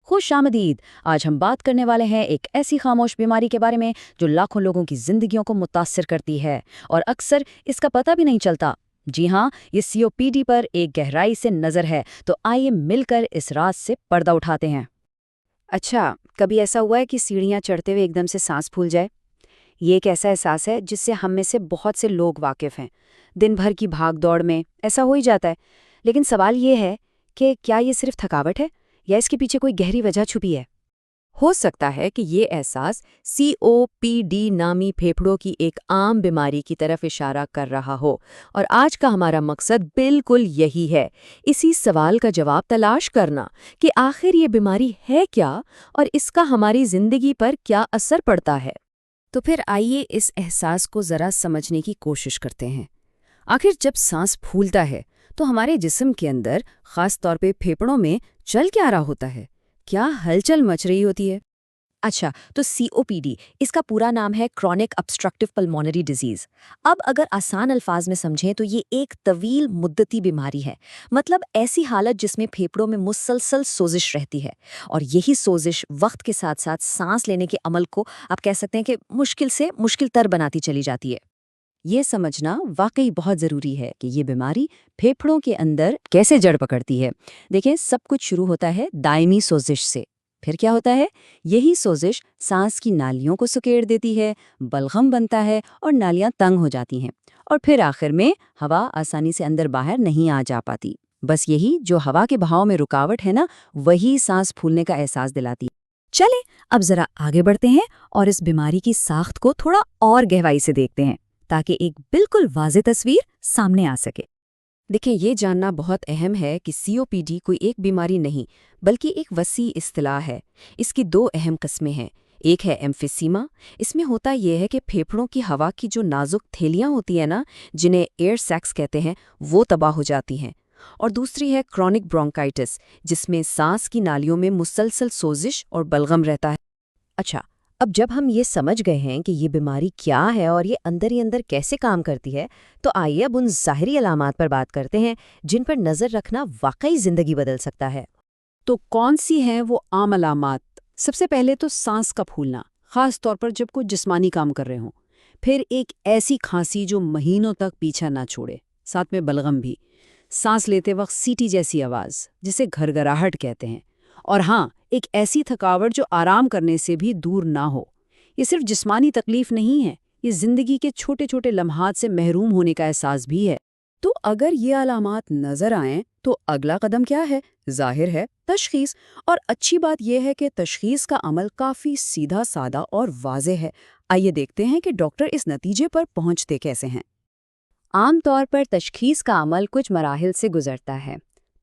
خوش آمدید۔ آج ہم بات کرنے والے ہیں ایک ایسی خاموش بیماری کے بارے میں جو لاکھوں لوگوں کی زندگیوں کو متاثر کرتی ہے اور اکثر اس کا پتہ بھی نہیں چلتا۔ جی ہاں، یہ COPD پر ایک گہرائی سے نظر ہے، تو آئیے مل کر اس راز سے پردہ اٹھاتے ہیں۔ اچھا، کبھی ایسا ہوا ہے کہ سیڑھیاں چڑھتے ہوئے ایک دم سے سانس پھول جائے؟ یہ ایک ایسا احساس ہے جس سے ہم میں سے بہت سے لوگ واقف ہیں۔ دن بھر کی بھاگ دوڑ میں ایسا ہو ہی جاتا ہے، لیکن سوال یہ ہے کہ کیا یہ صرف تھکاوٹ ہے یا اس کے پیچھے کوئی گہری وجہ چھپی ہے؟ ہو سکتا ہے کہ یہ احساس COPD نامی پھیپھڑوں کی ایک عام بیماری کی طرف اشارہ کر رہا ہو، اور آج کا ہمارا مقصد بالکل یہی ہے، اسی سوال کا جواب تلاش کرنا کہ آخر یہ بیماری ہے کیا اور اس کا ہماری زندگی پر کیا اثر پڑتا ہے۔ تو پھر آئیے اس احساس کو ذرا سمجھنے کی کوشش کرتے ہیں۔ آخر جب سانس پھولتا ہے تو ہمارے جسم کے اندر، خاص طور پہ پھیپھڑوں میں چل کیا رہا ہوتا ہے؟ کیا ہلچل مچ رہی ہوتی ہے؟ اچھا، تو COPD اس کا پورا نام ہے کرونک obstructive pulmonary disease۔ اب اگر آسان الفاظ میں سمجھیں تو یہ ایک طویل مدتی بیماری ہے، مطلب ایسی حالت جس میں پھیپھڑوں میں مسلسل سوزش رہتی ہے، اور یہی سوزش وقت کے ساتھ ساتھ سانس لینے کے عمل کو آپ کہہ سکتے ہیں کہ مشکل سے مشکل تر بناتی چلی جاتی ہے۔ یہ سمجھنا واقعی بہت ضروری ہے کہ یہ بیماری پھیپھڑوں کے اندر کیسے جڑ پکڑتی ہے۔ دیکھیں، سب کچھ شروع ہوتا ہے دائمی سوزش سے۔ پھر کیا ہوتا ہے؟ یہی سوزش سانس کی نالیوں کو سکیڑ دیتی ہے، بلغم بنتا ہے اور نالیاں تنگ ہو جاتی ہیں، اور پھر آخر میں ہوا آسانی سے اندر باہر نہیں آ جا پاتی۔ بس یہی جو ہوا کے بہاؤ میں رکاوٹ ہے نا، وہی سانس پھولنے کا احساس دلاتی ہے۔ چلیں اب ذرا آگے بڑھتے ہیں اور اس بیماری کی ساخت کو تھوڑا اور گہرائی سے دیکھتے ہیں، تاکہ ایک بالکل واضح تصویر سامنے آ سکے۔ دیکھیں، یہ جاننا بہت اہم ہے کہ COPD کوئی ایک بیماری نہیں بلکہ ایک وسیع اصطلاح ہے۔ اس کی دو اہم قسمیں ہیں۔ ایک ہے ایمفیسیما۔ اس میں ہوتا یہ ہے کہ پھیپھڑوں کی ہوا کی جو نازک تھیلیاں ہوتی ہیں نا، جنہیں ایئر سیکس کہتے ہیں، وہ تباہ ہو جاتی ہیں۔ اور دوسری ہے کرونک برونکائٹس، جس میں سانس کی نالیوں میں مسلسل سوزش اور بلغم رہتا ہے۔ اچھا، اب جب ہم یہ سمجھ گئے ہیں کہ یہ بیماری کیا ہے اور یہ اندر ہی اندر کیسے کام کرتی ہے، تو آئیے اب ان ظاہری علامات پر بات کرتے ہیں جن پر نظر رکھنا واقعی زندگی بدل سکتا ہے۔ تو کون سی ہیں وہ عام علامات؟ سب سے پہلے تو سانس کا پھولنا، خاص طور پر جب کوئی جسمانی کام کر رہے ہوں۔ پھر ایک ایسی کھانسی جو مہینوں تک پیچھا نہ چھوڑے، ساتھ میں بلغم بھی۔ سانس لیتے وقت سیٹی جیسی آواز، جسے گھرگھراہٹ کہتے ہیں۔ اور ہاں، ایک ایسی تھکاوٹ جو آرام کرنے سے بھی دور نہ ہو۔ یہ صرف جسمانی تکلیف نہیں ہے، یہ زندگی کے چھوٹے چھوٹے لمحات سے محروم ہونے کا احساس بھی ہے۔ تو اگر یہ علامات نظر آئیں تو اگلا قدم کیا ہے؟ ظاہر ہے تشخیص، اور اچھی بات یہ ہے کہ تشخیص کا عمل کافی سیدھا سادہ اور واضح ہے۔ آئیے دیکھتے ہیں کہ ڈاکٹر اس نتیجے پر پہنچتے کیسے ہیں۔ عام طور پر تشخیص کا عمل کچھ مراحل سے گزرتا ہے۔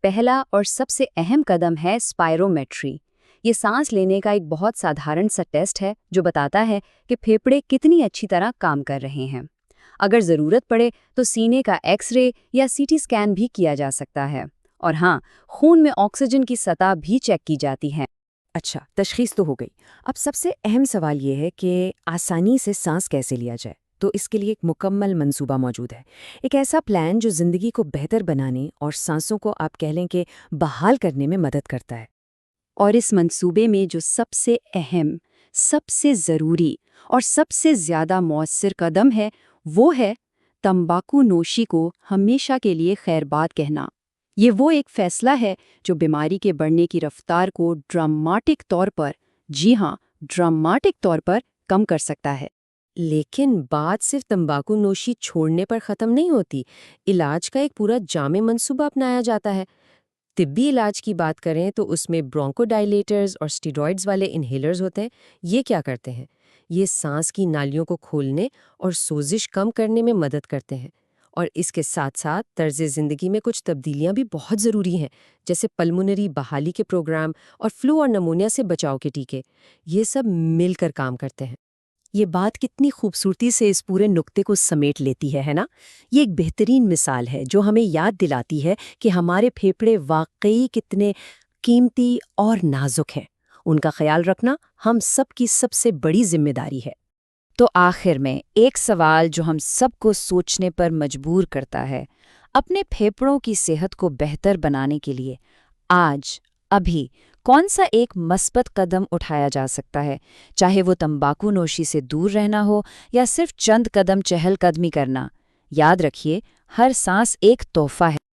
پہلا اور سب سے اہم قدم ہے اسپائرومیٹری۔ یہ سانس لینے کا ایک بہت سادھارن سا ٹیسٹ ہے جو بتاتا ہے کہ پھیپھڑے کتنی اچھی طرح کام کر رہے ہیں۔ اگر ضرورت پڑے تو سینے کا ایکس رے یا CT اسکین بھی کیا جا سکتا ہے، اور ہاں، خون میں آکسیجن کی سطح بھی چیک کی جاتی ہے۔ اچھا، تشخیص تو ہو گئی۔ اب سب سے اہم سوال یہ ہے کہ آسانی سے سانس کیسے لیا جائے؟ تو اس کے لیے ایک مکمل منصوبہ موجود ہے، ایک ایسا پلان جو زندگی کو بہتر بنانے اور سانسوں کو آپ کہہ لیں کہ بحال کرنے میں مدد کرتا ہے۔ اور اس منصوبے میں جو سب سے اہم، سب سے ضروری اور سب سے زیادہ مؤثر قدم ہے، وہ ہے تمباکو نوشی کو ہمیشہ کے لیے خیر باد کہنا۔ یہ وہ ایک فیصلہ ہے جو بیماری کے بڑھنے کی رفتار کو ڈراماٹک طور پر، جی ہاں، ڈراماٹک طور پر کم کر سکتا ہے۔ لیکن بات صرف تمباکو نوشی چھوڑنے پر ختم نہیں ہوتی، علاج کا ایک پورا جامع منصوبہ اپنایا جاتا ہے۔ طبی علاج کی بات کریں تو اس میں برونکو ڈائلیٹرز اور اسٹیرائڈز والے انہیلرز ہوتے ہیں۔ یہ کیا کرتے ہیں؟ یہ سانس کی نالیوں کو کھولنے اور سوزش کم کرنے میں مدد کرتے ہیں، اور اس کے ساتھ ساتھ طرز زندگی میں کچھ تبدیلیاں بھی بہت ضروری ہیں، جیسے پلمونری بحالی کے پروگرام اور فلو اور نمونیا سے بچاؤ کے ٹیکے۔ یہ سب مل کر کام کرتے ہیں۔ یہ بات کتنی خوبصورتی سے اس پورے نقطے کو سمیٹ لیتی ہے نا؟ یہ ایک بہترین مثال ہے جو ہمیں یاد دلاتی ہے کہ ہمارے پھیپھڑے واقعی کتنے قیمتی اور نازک ہیں۔ ان کا خیال رکھنا ہم سب کی سب سے بڑی ذمہ داری ہے۔ تو آخر میں ایک سوال جو ہم سب کو سوچنے پر مجبور کرتا ہے، اپنے پھیپھڑوں کی صحت کو بہتر بنانے کے لیے آج، ابھی کون سا ایک مثبت قدم اٹھایا جا سکتا ہے، چاہے وہ تمباکو نوشی سے دور رہنا ہو یا صرف چند قدم چہل قدمی کرنا؟ یاد رکھیے، ہر سانس ایک تحفہ ہے۔